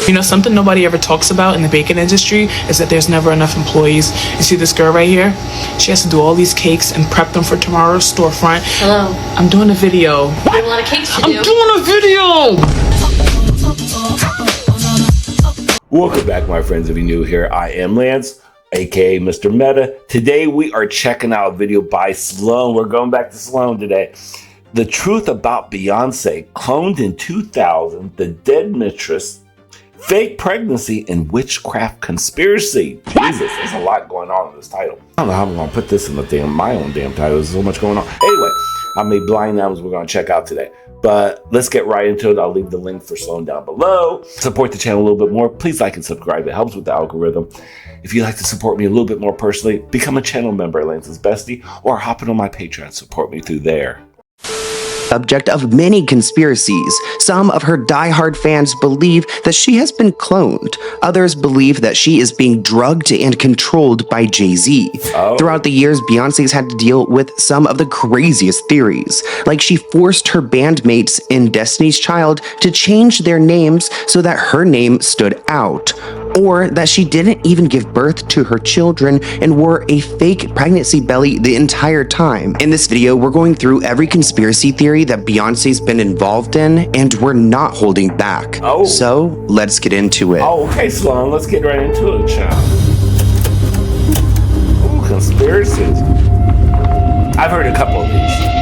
You know, something nobody ever talks about in the baking industry is that there's never enough employees. You see this girl right here? She has to do all these cakes and prep them for tomorrow's storefront. Hello. I'm doing a video. You have a lot of cakes to do. I'm doing a video! Welcome back, my friends. If you're new here, I am Lance, aka Mr. Meta. Today we are checking out a video by Sloan. We're going back to Sloan today. The truth about Beyonce, cloned in 2000, the dead mistress, fake pregnancy, and witchcraft conspiracy. Jesus, there's a lot going on in this title. I don't know how I'm gonna put this in my own damn title. There's so much going on. Anyway, how many blind items we're gonna check out today. But let's get right into it. I'll leave the link for Sloan down below. Support the channel a little bit more. Please like and subscribe. It helps with the algorithm. If you'd like to support me a little bit more personally, become a channel member at Lance's Bestie, or hop in on my Patreon. Support me through there. Subject of many conspiracies. Some of her diehard fans believe that she has been cloned. Others believe that she is being drugged and controlled by Jay-Z. Throughout the years, Beyonce's had to deal with some of the craziest theories. Like she forced her bandmates in Destiny's Child to change their names so that her name stood out. Or that she didn't even give birth to her children and wore a fake pregnancy belly the entire time. In this video, we're going through every conspiracy theory that Beyonce's been involved in, and we're not holding back. So let's get into it. Okay, Sloan, let's get right into it, child. Ooh, conspiracies. I've heard a couple of these.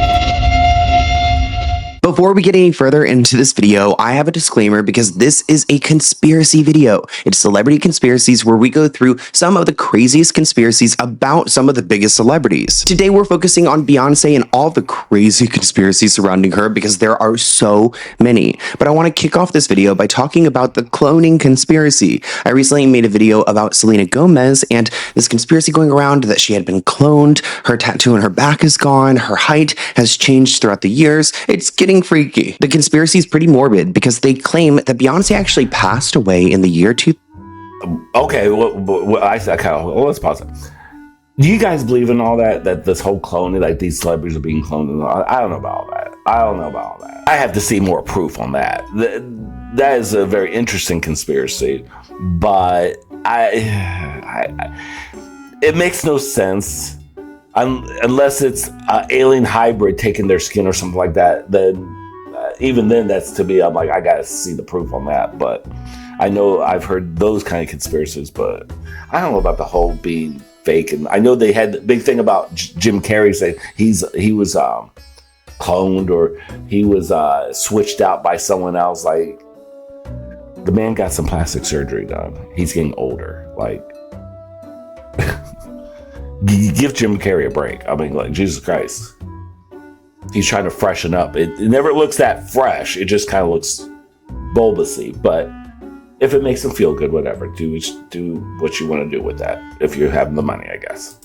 Before we get any further into this video, I have a disclaimer because this is a conspiracy video. It's celebrity conspiracies where we go through some of the craziest conspiracies about some of the biggest celebrities. Today we're focusing on Beyonce and all the crazy conspiracies surrounding her because there are so many. But I want to kick off this video by talking about the cloning conspiracy. I recently made a video about Selena Gomez and this conspiracy going around that she had been cloned, her tattoo on her back is gone, her height has changed throughout the years. It's getting freaky. The conspiracy is pretty morbid because they claim that Beyonce actually passed away in the year 2000. Okay, let's pause it. Do you guys believe in all that? That this whole cloning, like these celebrities are being cloned and all? I don't know about all that. I have to see more proof on that. That is a very interesting conspiracy, but it makes no sense. Unless it's an alien hybrid taking their skin or something like that, then even then, that's to me, I'm like, I gotta see the proof on that. But I know I've heard those kind of conspiracies, but I don't know about the whole being fake. And I know they had the big thing about Jim Carrey saying he was cloned or he was switched out by someone else. Like, the man got some plastic surgery done. He's getting older. Like, give Jim Carrey a break. I mean, like, Jesus Christ. He's trying to freshen up. It never looks that fresh. It just kind of looks bulbousy. But if it makes him feel good, whatever. Do what you want to do with that. If you have the money, I guess.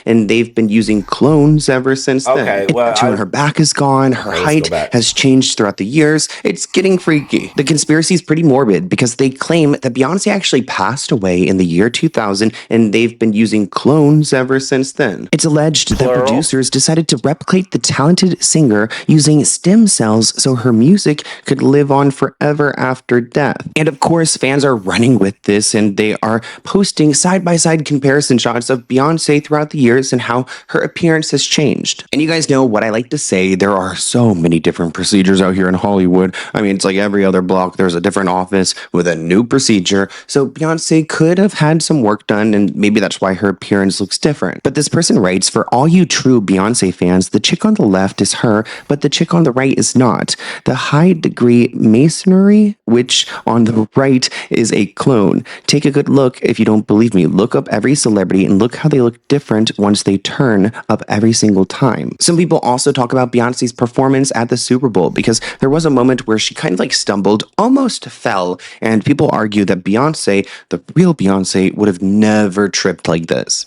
And they've been using clones ever since then. Okay, well, her back is gone. Her height has changed throughout the years. It's getting freaky. The conspiracy is pretty morbid because they claim that Beyonce actually passed away in the year 2000, and they've been using clones ever since then. It's alleged that producers decided to replicate the talented singer using stem cells so her music could live on forever after death. And of course, fans are running with this, and they are posting side-by-side comparison shots of Beyonce throughout the years and how her appearance has changed. And you guys know what I like to say, there are so many different procedures out here in Hollywood. I mean, it's like every other block, there's a different office with a new procedure. So Beyonce could have had some work done, and maybe that's why her appearance looks different. But this person writes, for all you true Beyonce fans, the chick on the left is her, but the chick on the right is not. The high degree masonry, which on the right is a clone. Take a good look. If you don't believe me, look up every celebrity and look how they look different once they turn up every single time. Some people also talk about Beyonce's performance at the Super Bowl because there was a moment where she kind of like stumbled, almost fell, and people argue that Beyonce, the real Beyonce, would have never tripped like this.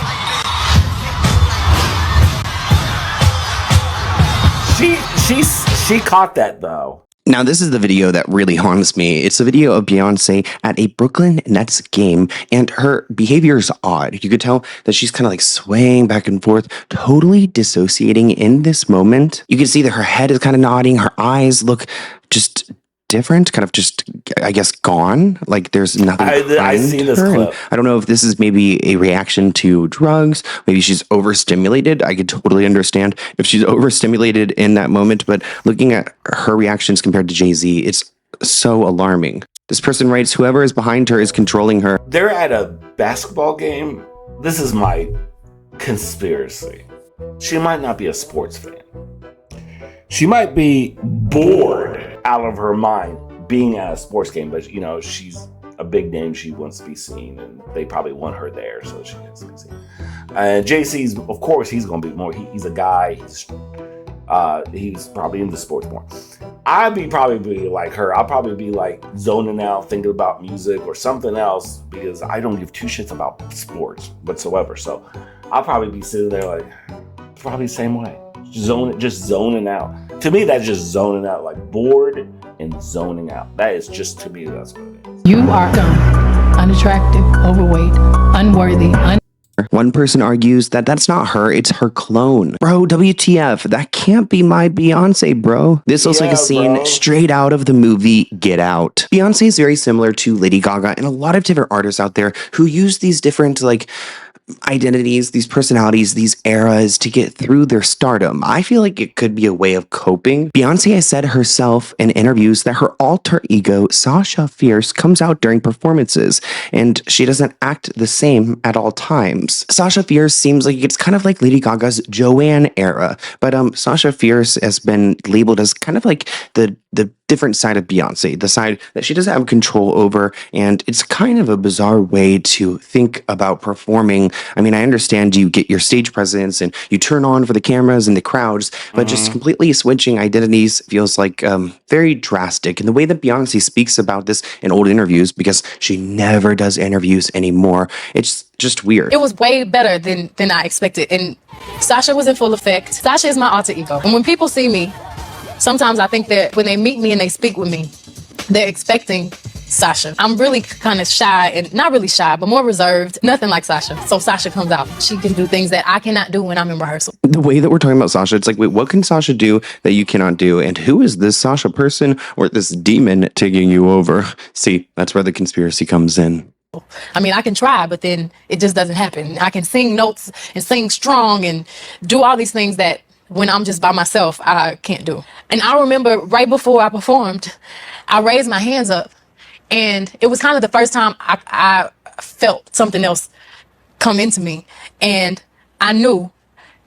She caught that though. Now, this is the video that really haunts me. It's a video of Beyonce at a Brooklyn Nets game, and her behavior is odd. You could tell that she's kind of like swaying back and forth, totally dissociating in this moment. You can see that her head is kind of nodding. Her eyes look just different, kind of just, I guess, gone. Like there's nothing. I see this clip. I don't know if this is maybe a reaction to drugs. Maybe she's overstimulated. I could totally understand if she's overstimulated in that moment. But looking at her reactions compared to Jay-Z, it's so alarming. This person writes, whoever is behind her is controlling her. They're at a basketball game. This is my conspiracy. She might not be a sports fan. She might be bored out of her mind being at a sports game, but you know, she's a big name. She wants to be seen, and they probably want her there, so she gets to be seen. And JC's, of course, he's going to be more. He's a guy. He's probably into sports more. I'd probably be like her. I'll probably be like zoning out, thinking about music or something else, because I don't give two shits about sports whatsoever. So I'll probably be sitting there like, probably the same way, just zoning out. To me, that's just zoning out, like bored and zoning out. That is just, to me, that's what it is. You are dumb, unattractive, overweight, unworthy, One person argues that that's not her, it's her clone. Bro, WTF, that can't be my Beyonce, bro. This looks like a scene straight out of the movie Get Out. Beyonce is very similar to Lady Gaga and a lot of different artists out there who use these different, like, identities, these personalities, these eras to get through their stardom. I feel like it could be a way of coping. Beyonce has said herself in interviews that her alter ego, Sasha Fierce, comes out during performances, and she doesn't act the same at all times. Sasha Fierce seems like it's kind of like Lady Gaga's Joanne era, but Sasha Fierce has been labeled as kind of like the different side of Beyonce, the side that she doesn't have control over, and it's kind of a bizarre way to think about performing. I mean, I understand you get your stage presence and you turn on for the cameras and the crowds, but just completely switching identities feels like very drastic. And the way that Beyonce speaks about this in old interviews, because she never does interviews anymore, it's just weird. It was way better than I expected, and Sasha was in full effect. Sasha is my alter ego, and when people see me, sometimes I think that when they meet me and they speak with me, they're expecting Sasha. I'm really kind of shy, and not really shy, but more reserved. Nothing like Sasha. So Sasha comes out. She can do things that I cannot do when I'm in rehearsal. The way that we're talking about Sasha, it's like, wait, what can Sasha do that you cannot do? And who is this Sasha person or this demon taking you over? See, that's where the conspiracy comes in. I mean, I can try, but then it just doesn't happen. I can sing notes and sing strong and do all these things that when I'm just by myself, I can't do. And I remember right before I performed, I raised my hands up, and it was kind of the first time I felt something else come into me, and I knew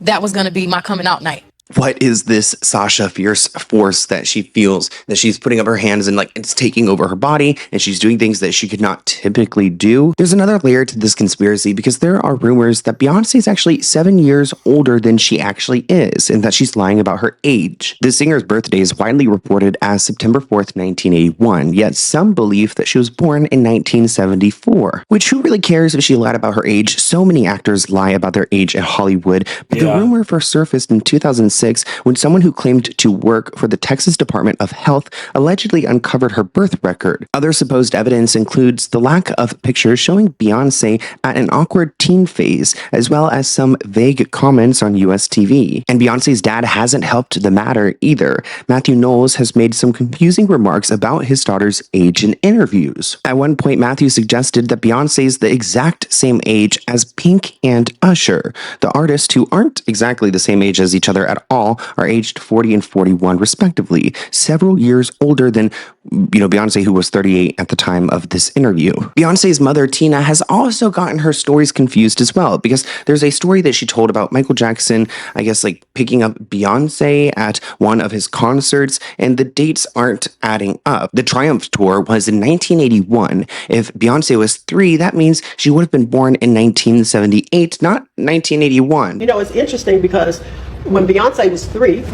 that was going to be my coming out night. What is this Sasha Fierce force that she feels, that she's putting up her hands and like it's taking over her body and she's doing things that she could not typically do? There's another layer to this conspiracy because there are rumors that Beyonce is actually 7 years older than she actually is and that she's lying about her age. The singer's birthday is widely reported as September 4th, 1981, yet some believe that she was born in 1974. Which, who really cares if she lied about her age? So many actors lie about their age in Hollywood, but the rumor first surfaced in 2006 when someone who claimed to work for the Texas Department of Health allegedly uncovered her birth record. Other supposed evidence includes the lack of pictures showing Beyonce at an awkward teen phase, as well as some vague comments on US TV. And Beyonce's dad hasn't helped the matter either. Matthew Knowles has made some confusing remarks about his daughter's age in interviews. At one point, Matthew suggested that Beyonce is the exact same age as Pink and Usher, the artists who aren't exactly the same age as each other at all, are aged 40 and 41 respectively, several years older than, Beyonce, who was 38 at the time of this interview. Beyonce's mother, Tina, has also gotten her stories confused as well, because there's a story that she told about Michael Jackson, I guess, like picking up Beyonce at one of his concerts, and the dates aren't adding up. The Triumph Tour was in 1981. If Beyonce was 3, that means she would have been born in 1978, not 1981. It's interesting because when Beyonce was 3,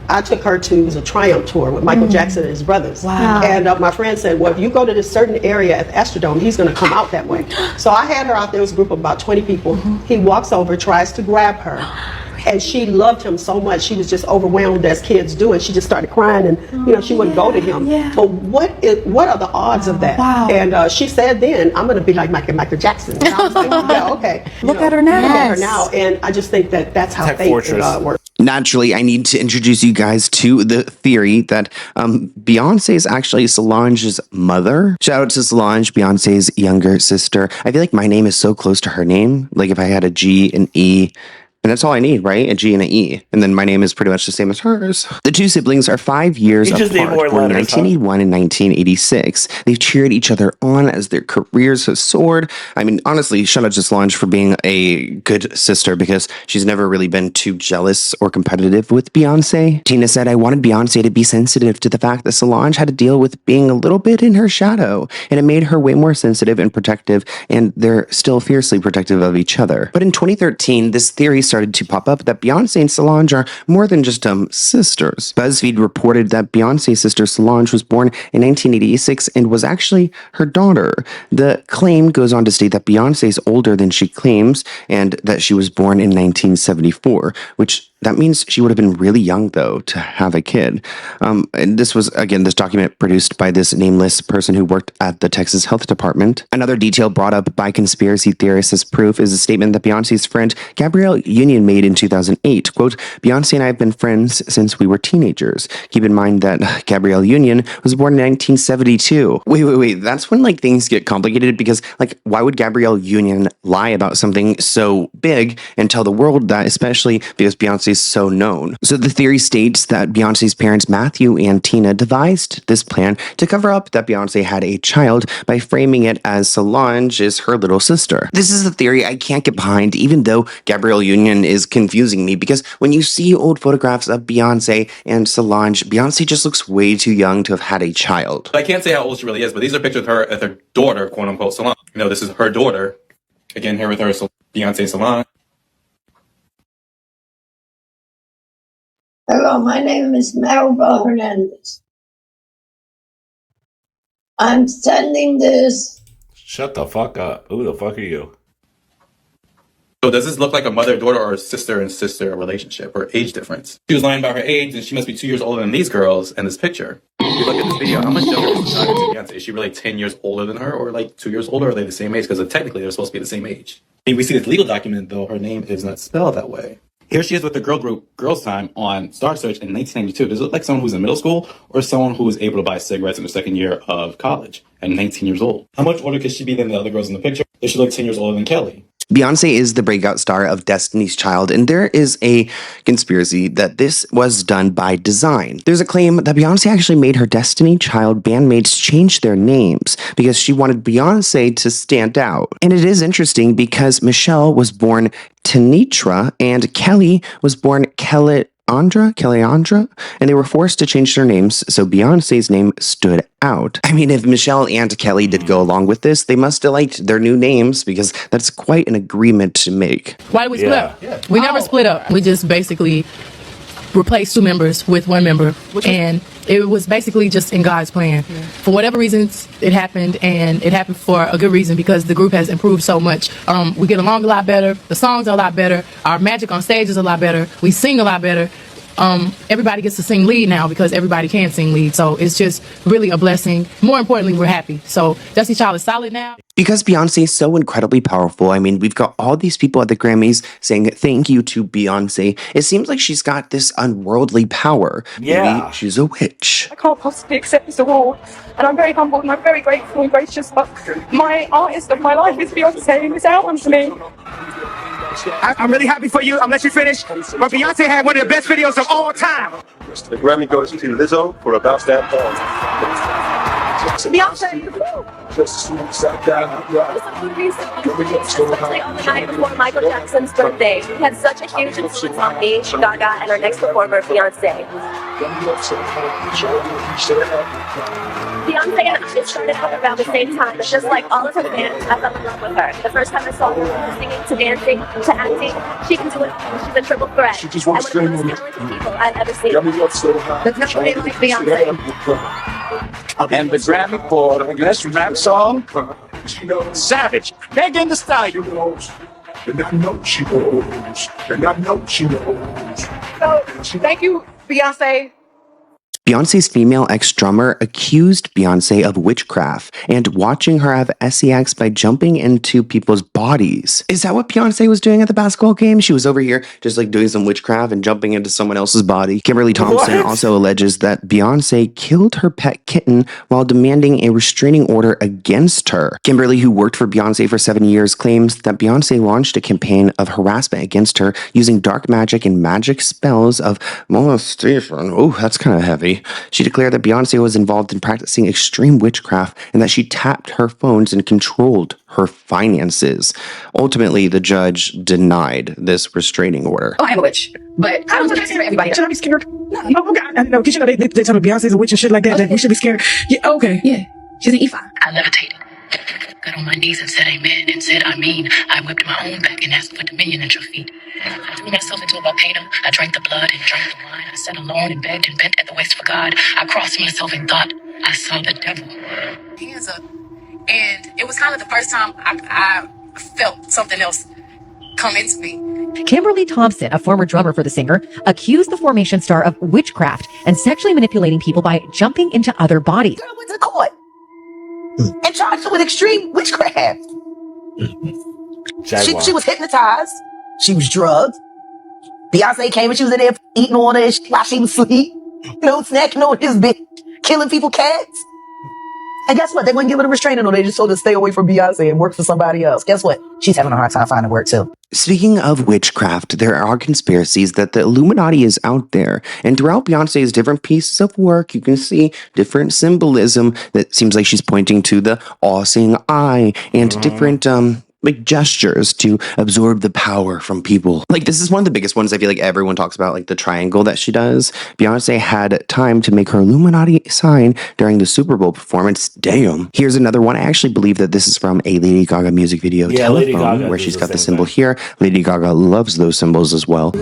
I took her to the Triumph Tour with Michael Jackson and his brothers. Wow. And my friend said, well, if you go to this certain area at the Astrodome, he's going to come out that way. So I had her out there. It was a group of about 20 people. He walks over, tries to grab her. And she loved him so much. She was just overwhelmed, as kids do, and she just started crying, and she wouldn't go to him. But what are the odds of that? Wow. And she said then, I'm going to be like Michael Jackson. And I was like, yeah, okay. Look at her now. Look at her now. And I just think that that's how fate works. Naturally, I need to introduce you guys to the theory that Beyonce is actually Solange's mother. Shout out to Solange, Beyonce's younger sister. I feel like my name is so close to her name. Like if I had a G, an E, and that's all I need, right? A G and an E. And then my name is pretty much the same as hers. The two siblings are 5 years apart, born in 1981 and 1986. They've cheered each other on as their careers have soared. I mean, honestly, shout out to Solange for being a good sister because she's never really been too jealous or competitive with Beyonce. Tina said, I wanted Beyonce to be sensitive to the fact that Solange had to deal with being a little bit in her shadow, and it made her way more sensitive and protective, and they're still fiercely protective of each other. But in 2013, this theory started to pop up that Beyonce and Solange are more than just sisters. BuzzFeed reported that Beyonce's sister Solange was born in 1986 and was actually her daughter. The claim goes on to state that Beyonce is older than she claims and that she was born in 1974, which that means she would have been really young, though, to have a kid. And this was, again, this document produced by this nameless person who worked at the Texas Health Department. Another detail brought up by conspiracy theorists as proof is a statement that Beyonce's friend Gabrielle Union made in 2008. Quote, Beyonce and I have been friends since we were teenagers. Keep in mind that Gabrielle Union was born in 1972. Wait. That's when, like, things get complicated because, like, why would Gabrielle Union lie about something so big and tell the world that, especially because Beyonce is so known? So the theory states that Beyonce's parents Matthew and Tina devised this plan to cover up that Beyonce had a child by framing it as Solange is her little sister. This is a theory I can't get behind, even though Gabrielle Union is confusing me, because when you see old photographs of Beyonce and Solange, Beyonce just looks way too young to have had a child. I can't say how old she really is, but these are pictures of her as her daughter, quote unquote, Solange. You know, this is her daughter. Again, here with her, Beyonce Solange. Hello, my name is Maribel Hernandez. I'm sending this. Shut the fuck up. Who the fuck are you? So does this look like a mother-daughter or a sister and sister relationship or age difference? She was lying about her age, and she must be 2 years older than these girls in this picture. If you look at this video, how much younger is Beyonce? Is she really 10 years older than her, or like 2 years older? Or are they the same age? Because technically they're supposed to be the same age. And we see this legal document, though, her name is not spelled that way. Here she is with the girl group Girls Time on Star Search in 1992. Does it look like someone who's in middle school or someone who was able to buy cigarettes in the second year of college and 19 years old? How much older could she be than the other girls in the picture? Does she look 10 years older than Kelly? Beyonce is the breakout star of Destiny's Child, and there is a conspiracy that this was done by design. There's a claim that Beyonce actually made her Destiny Child bandmates change their names because she wanted Beyonce to stand out. And it is interesting because Michelle was born Tanitra and Kelly was born Kellyandra, and they were forced to change their names so Beyonce's name stood out. I mean, if Michelle and Kelly did go along with this, they must have liked their new names because that's quite an agreement to make. Why did we split up? Yeah. We never split up. We just basically replaced two members with one member, and it was basically just in God's plan. Yeah. For whatever reasons, it happened, and it happened for a good reason because the group has improved so much. We get along a lot better. The songs are a lot better. Our magic on stage is a lot better. We sing a lot better. Everybody gets to sing lead now because everybody can sing lead. So it's just really a blessing. More importantly, we're happy. So Destiny's Child is solid now. Because Beyonce is so incredibly powerful, I mean, we've got all these people at the Grammys saying thank you to Beyonce. It seems like she's got this unworldly power. Yeah. Maybe she's a witch. I can't possibly accept this award, and I'm very humbled and I'm very grateful and gracious, but my artist of my life is Beyonce, and this album's for me. I'm really happy for you. I'll let you finish. But Beyonce had one of the best videos of all time. The Grammy goes to Lizzo for About That Ball. Beyonce! Especially on the night before Michael Jackson's birthday. We had such a huge influence on me, Gaga, and our next performer, Beyonce. Beyonce and I started up around the same time, but just like all of her fans, I fell in love with her. The first time I saw her from singing to dancing to acting, she can do it all. She's a triple threat. And one of the most talented people I've ever seen. There's nobody like Beyonce. And the Grammy for the best rap song, Savage. Megan Thee Stallion. And I know she knows. And I know she knows. So, thank you, Beyonce. Beyonce's female ex-drummer accused Beyonce of witchcraft and watching her have sex by jumping into people's bodies. Is that what Beyonce was doing at the basketball game? She was over here just like doing some witchcraft and jumping into someone else's body. Kimberly Thompson also alleges that Beyonce killed her pet kitten while demanding a restraining order against her. Kimberly, who worked for Beyonce for 7 years, claims that Beyonce launched a campaign of harassment against her using dark magic and magic spells of molestation. Oh, that's kind of heavy. She declared that Beyonce was involved in practicing extreme witchcraft and that she tapped her phones and controlled her finances. Ultimately, the judge denied this restraining order. Oh, I am a witch, but I don't think it's for everybody. Should I be scared? No, okay. I know, because you know, they tell me Beyonce's a witch and shit like that, that we should be scared. Yeah, okay. Yeah, she's an Ephah. I levitated, got on my knees and said amen and said I mean. I whipped my own back and asked for dominion at your feet. I threw myself into a volcano. I drank the blood and drank the wine. I sat alone and begged and bent at the waist for God. I crossed myself and thought I saw the devil. Hands up. And it was kind of the first time I felt something else come into me. Kimberly Thompson, a former drummer for the singer, accused the Formation star of witchcraft and sexually manipulating people by jumping into other bodies. Girl went to court and charged her with extreme witchcraft. She was hypnotized. She was drugged. Beyonce came and she was in there eating on her while she was asleep. You know, snacking on his bitch, killing people cats. And guess what? They wouldn't give her a restraining order. They just told her to stay away from Beyonce and work for somebody else. Guess what? She's having a hard time finding work too. Speaking of witchcraft, there are conspiracies that the Illuminati is out there. And throughout Beyonce's different pieces of work, you can see different symbolism that seems like she's pointing to the all-seeing eye and different, like gestures to absorb the power from people. Like this is one of the biggest ones I feel like everyone talks about, like the triangle that she does. Beyonce had time to make her Illuminati sign during the Super Bowl performance. Damn. Here's another one. I actually believe that this is from a Lady Gaga music video, Telephone, where she's got the symbol here. Lady Gaga loves those symbols as well.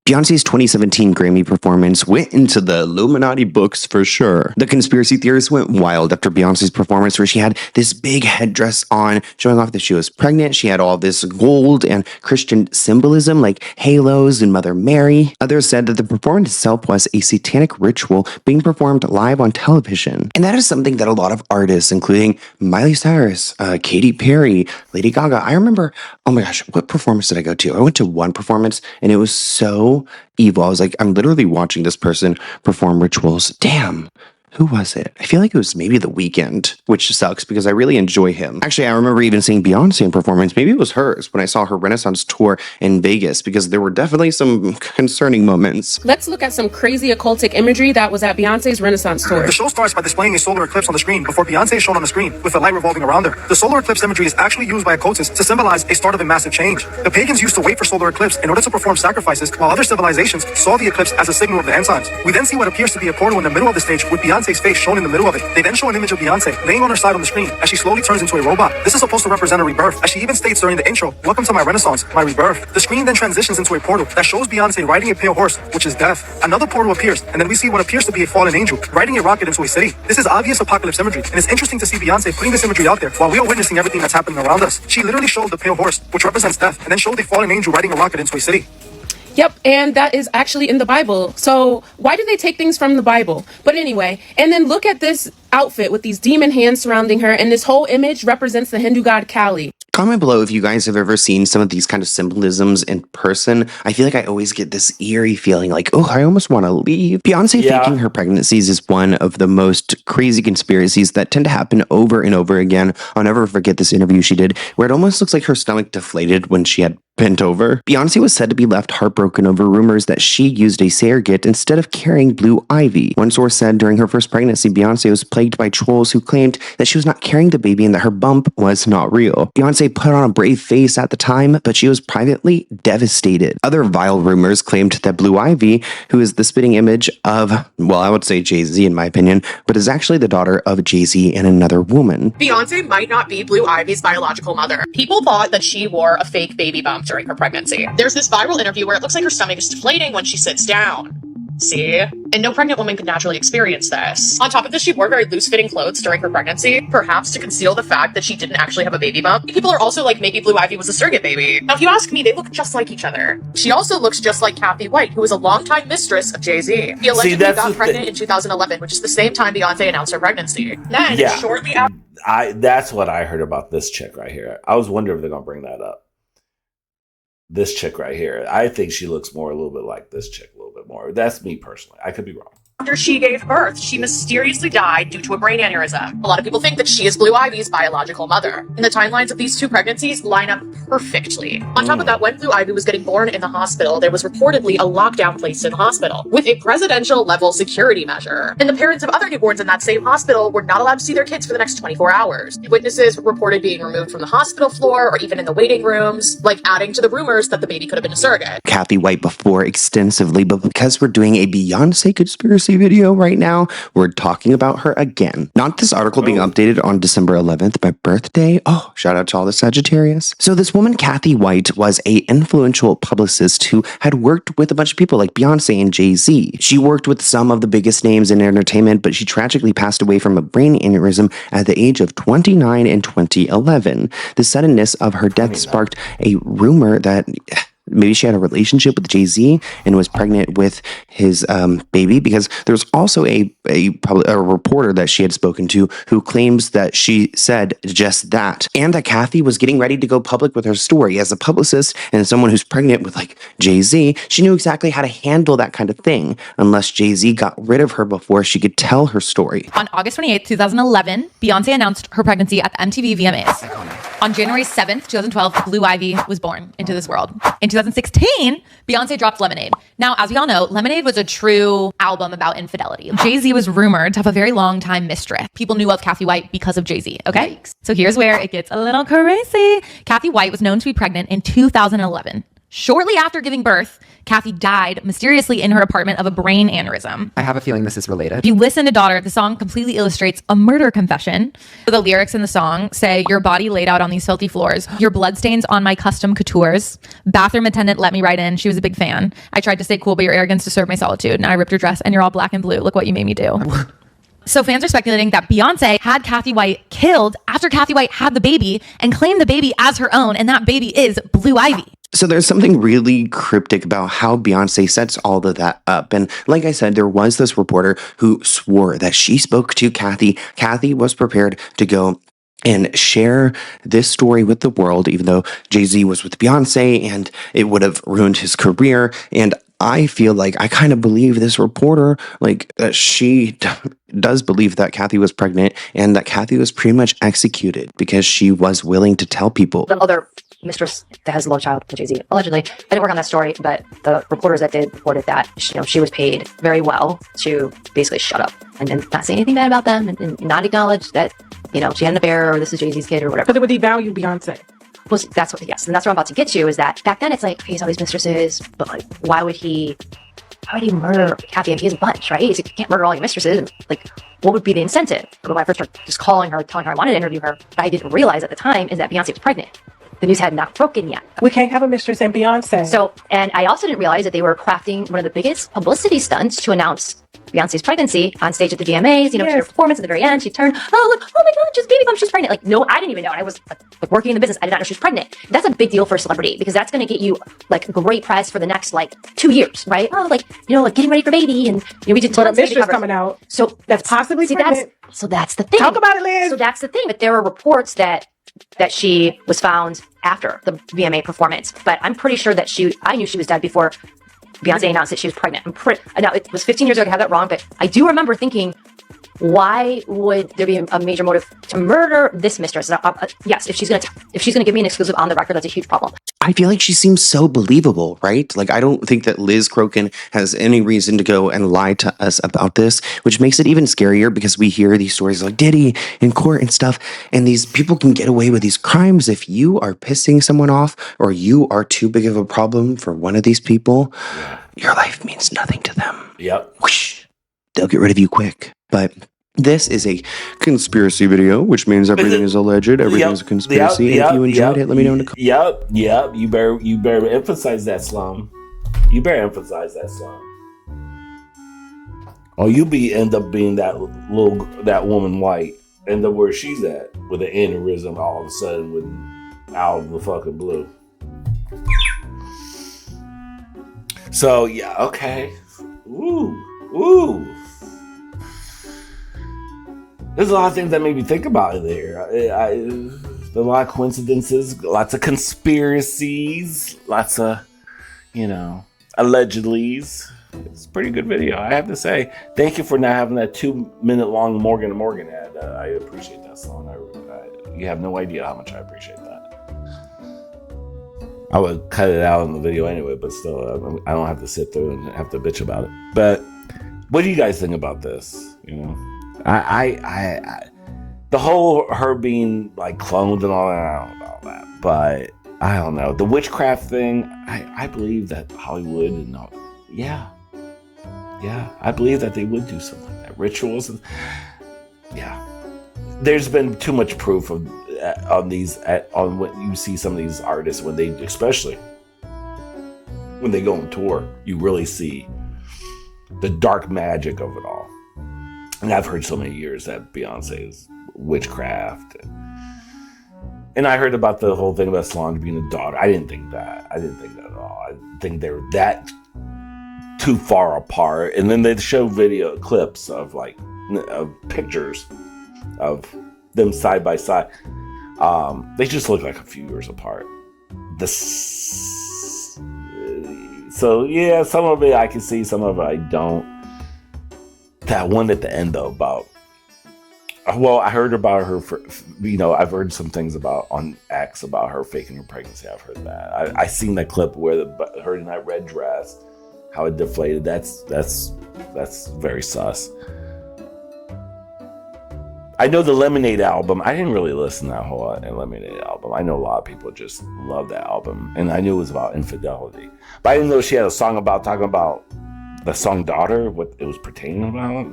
Beyonce's 2017 Grammy performance went into the Illuminati books for sure. The conspiracy theorists went wild after Beyonce's performance where she had this big headdress on, showing off that she was pregnant. She had all this gold and Christian symbolism like halos and Mother Mary. Others said that the performance itself was a satanic ritual being performed live on television. And that is something that a lot of artists, including Miley Cyrus, Katy Perry, Lady Gaga, I remember, oh my gosh, what performance did I go to? I went to one performance and it was so evil. I was like, I'm literally watching this person perform rituals. Damn. Who was it? I feel like it was maybe The Weeknd, which sucks because I really enjoy him. Actually, I remember even seeing Beyonce in performance. Maybe it was hers when I saw her Renaissance tour in Vegas because there were definitely some concerning moments. Let's look at some crazy occultic imagery that was at Beyonce's Renaissance tour. The show starts by displaying a solar eclipse on the screen before Beyonce is shown on the screen with the light revolving around her. The solar eclipse imagery is actually used by occultists to symbolize a start of a massive change. The pagans used to wait for solar eclipse in order to perform sacrifices, while other civilizations saw the eclipse as a signal of the end times. We then see what appears to be a portal in the middle of the stage with Beyonce's face shown in the middle of it. They then show an image of Beyonce laying on her side on the screen as she slowly turns into a robot. This is supposed to represent a rebirth, as she even states during the intro, "Welcome to my Renaissance, my rebirth." The screen then transitions into a portal that shows Beyonce riding a pale horse, which is death. Another portal appears, and then we see what appears to be a fallen angel riding a rocket into a city. This is obvious apocalypse imagery, and it's interesting to see Beyonce putting this imagery out there while we are witnessing everything that's happening around us. She literally showed the pale horse, which represents death, and then showed a fallen angel riding a rocket into a city. Yep, and that is actually in the Bible. So why do they take things from the Bible? But anyway, and then look at this outfit with these demon hands surrounding her, and this whole image represents the Hindu god Kali. Comment below if you guys have ever seen some of these kind of symbolisms in person. I feel like I always get this eerie feeling like, oh, I almost want to leave. Beyonce faking her pregnancies is one of the most crazy conspiracies that tend to happen over and over again. I'll never forget this interview she did where it almost looks like her stomach deflated when she had bent over. Beyonce was said to be left heartbroken over rumors that she used a surrogate instead of carrying Blue Ivy. One source said during her first pregnancy, Beyonce was plagued by trolls who claimed that she was not carrying the baby and that her bump was not real. Beyonce put on a brave face at the time, but she was privately devastated. Other vile rumors claimed that Blue Ivy, who is the spitting image of, well, I would say Jay-Z in my opinion, but is actually the daughter of Jay-Z and another woman. Beyonce might not be Blue Ivy's biological mother. People thought that she wore a fake baby bump during her pregnancy. There's this viral interview where it looks like her stomach is deflating when she sits down. See? And no pregnant woman could naturally experience this. On top of this, she wore very loose-fitting clothes during her pregnancy, perhaps to conceal the fact that she didn't actually have a baby bump. People are also like, maybe Blue Ivy was a surrogate baby. Now, if you ask me, they look just like each other. She also looks just like Kathy White, who was a longtime mistress of Jay-Z. He allegedly got pregnant in 2011, which is the same time Beyonce announced her pregnancy. Then, shortly after... That's what I heard about this chick right here. I was wondering if they're going to bring that up. This chick right here. I think she looks more a little bit like this chick a little bit more. That's me personally. I could be wrong. After she gave birth, she mysteriously died due to a brain aneurysm. A lot of people think that she is Blue Ivy's biological mother. And the timelines of these two pregnancies line up perfectly. On top of that, when Blue Ivy was getting born in the hospital, there was reportedly a lockdown placed in the hospital with a presidential level security measure. And the parents of other newborns in that same hospital were not allowed to see their kids for the next 24 hours. Witnesses reported being removed from the hospital floor or even in the waiting rooms, like adding to the rumors that the baby could have been a surrogate. Kathy White before extensively, but because we're doing a Beyonce conspiracy video right now, we're talking about her again. Not this article being updated on December 11th, my birthday. Oh, shout out to all the Sagittarius. So this woman, Kathy White, was a influential publicist who had worked with a bunch of people like Beyonce and Jay-Z. She worked with some of the biggest names in entertainment, but she tragically passed away from a brain aneurysm at the age of 29 in 2011. The suddenness of her death sparked a rumor that maybe she had a relationship with Jay-Z and was pregnant with his baby, because there's also a reporter that she had spoken to who claims that she said just that, and that Kathy was getting ready to go public with her story. As a publicist and someone who's pregnant with like Jay-Z, she knew exactly how to handle that kind of thing, unless Jay-Z got rid of her before she could tell her story. On August 28th, 2011, Beyonce announced her pregnancy at the MTV VMAs. On January 7th, 2012, Blue Ivy was born into this world. In 2016, Beyonce dropped Lemonade. Now, as we all know, Lemonade was a true album about infidelity. Jay-Z was rumored to have a very long time mistress. People knew of Kathy White because of Jay-Z, okay? Yikes. So here's where it gets a little crazy. Kathy White was known to be pregnant in 2011. Shortly after giving birth, Kathy died mysteriously in her apartment of a brain aneurysm. I have a feeling this is related. If you listen to Daughter, the song completely illustrates a murder confession. The lyrics in the song say, "Your body laid out on these filthy floors. Your bloodstains on my custom coutures. Bathroom attendant let me right in. She was a big fan. I tried to stay cool, but your arrogance disturbed my solitude. Now I ripped your dress and you're all black and blue. Look what you made me do." So fans are speculating that Beyonce had Kathy White killed after Kathy White had the baby and claimed the baby as her own, and that baby is Blue Ivy. So there's something really cryptic about how Beyonce sets all of that up. And like I said, there was this reporter who swore that she spoke to Kathy. Kathy was prepared to go and share this story with the world, even though Jay-Z was with Beyonce and it would have ruined his career. And I feel like I kind of believe this reporter, like she does believe that Kathy was pregnant and that Kathy was pretty much executed because she was willing to tell people. The other mistress that has a love child with Jay-Z, allegedly. I didn't work on that story, but the reporters that did reported that she was paid very well to basically shut up and not say anything bad about them and not acknowledge that she had an affair or this is Jay-Z's kid or whatever. But it would devalue Beyonce. Well, that's what, yes, and that's what I'm about to get to, is that back then it's like, he's all these mistresses, but like, why would he murder Kathy? He has a bunch, right? You can't murder all your mistresses. And, like, what would be the incentive? But when I first started just calling her, telling her I wanted to interview her, what I didn't realize at the time is that Beyonce was pregnant. The news had not broken yet. We can't have a mistress and Beyonce. So, and I also didn't realize that they were crafting one of the biggest publicity stunts to announce Beyonce's pregnancy on stage at the VMAs. Yes. Her performance at the very end, she turned, oh look, oh my God, just baby bump, she's pregnant. Like, no, I didn't even know. I was like working in the business. I did not know she was pregnant. That's a big deal for a celebrity because that's going to get you like great press for the next like 2 years, right? Oh, like getting ready for baby, and we did. But a mistress coming out, so that's possibly pregnant. That's the thing. Talk about it, Liz. So that's the thing. But there were reports that she was found after the VMA performance, but I'm pretty sure that I knew she was dead before Beyonce announced that she was pregnant. Now it was 15 years ago. I have that wrong, but I do remember thinking, why would there be a major motive to murder this mistress? Yes, if she's gonna give me an exclusive on the record, that's a huge problem. I feel like she seems so believable, right? Like, I don't think that Liz Crokin has any reason to go and lie to us about this, which makes it even scarier because we hear these stories like Diddy in court and stuff, and these people can get away with these crimes if you are pissing someone off or you are too big of a problem for one of these people. Your life means nothing to them. Yep. Whoosh, they'll get rid of you quick. But this is a conspiracy video, which means everything is alleged. Everything is a conspiracy. If you enjoyed it, let me know in the comments. Yep. You better emphasize that, Slum. You better emphasize that, Slum. Oh, end up being that woman white, end up where she's at with an aneurysm all of a sudden out of the fucking blue. So yeah, okay. Ooh. There's a lot of things that made me think about it there. There's a lot of coincidences, lots of conspiracies, lots of, allegedlys. It's a pretty good video, I have to say. Thank you for not having that 2-minute long Morgan & Morgan ad. I appreciate that song. You have no idea how much I appreciate that. I would cut it out in the video anyway, but still, I don't have to sit through and have to bitch about it. But what do you guys think about this? I the whole her being like cloned and all that, I don't know about that. But I don't know. The witchcraft thing, I believe that Hollywood and all, yeah, I believe that they would do something like that. Rituals, there's been too much proof on what you see some of these artists especially when they go on tour, you really see the dark magic of it all. And I've heard so many years that Beyonce is witchcraft. And I heard about the whole thing about Solange being a daughter. I didn't think that at all. I think they're that too far apart. And then they show video clips of pictures of them side by side. They just look like a few years apart. So yeah, some of it I can see, some of it I don't. That one at the end though about, I heard about her I've heard some things on X about her faking her pregnancy. I've heard that. I seen that clip where her in that red dress, how it deflated. That's very sus. I know the Lemonade album. I didn't really listen to that whole Lemonade album. I know a lot of people just love that album, and I knew it was about infidelity. But I didn't know she had a song talking about the song "Daughter," what it was pertaining about.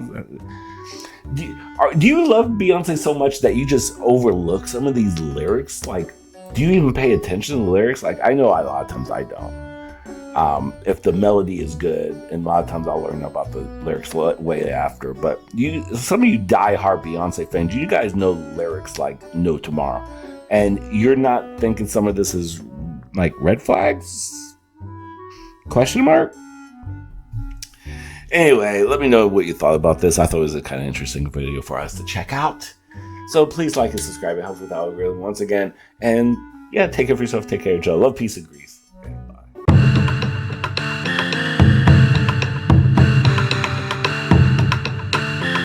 Do you love Beyonce so much that you just overlook some of these lyrics? Like, do you even pay attention to the lyrics? Like, I know a lot of times I don't. If the melody is good, and a lot of times I'll learn about the lyrics way after. But some of you die-hard Beyonce fans, you guys know lyrics like "No Tomorrow," and you're not thinking some of this is like red flags? Question mark? Anyway, let me know what you thought about this. I thought it was a kind of interesting video for us to check out. So please like and subscribe. It helps with the algorithm once again. And yeah, take care of yourself. Take care of each other. Love, peace, and grease.